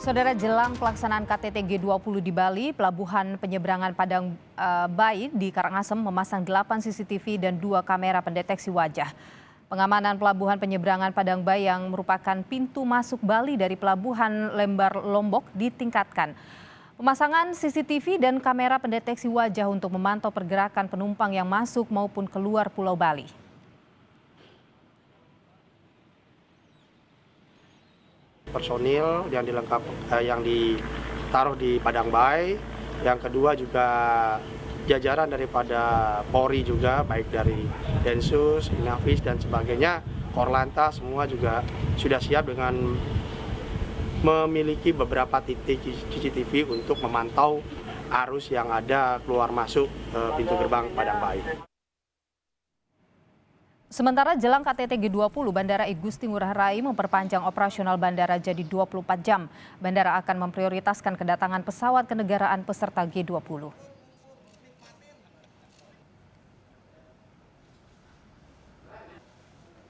Saudara, jelang pelaksanaan KTT G20 di Bali, Pelabuhan Penyeberangan Padang Bayi di Karangasem memasang 8 CCTV dan 2 kamera pendeteksi wajah. Pengamanan Pelabuhan Penyeberangan Padang Bayi yang merupakan pintu masuk Bali dari Pelabuhan Lembar Lombok ditingkatkan. Pemasangan CCTV dan kamera pendeteksi wajah untuk memantau pergerakan penumpang yang masuk maupun keluar Pulau Bali. Personil yang yang ditaruh di Padang Bayi. Yang kedua juga jajaran daripada Polri juga, baik dari Densus, Inavis dan sebagainya, Korlantas, semua juga sudah siap dengan memiliki beberapa titik CCTV untuk memantau arus yang ada keluar masuk pintu gerbang Padang Bayi. Sementara jelang KTT G20, Bandara Igusti Ngurah Rai memperpanjang operasional bandara jadi 24 jam. Bandara akan memprioritaskan kedatangan pesawat kenegaraan peserta G20.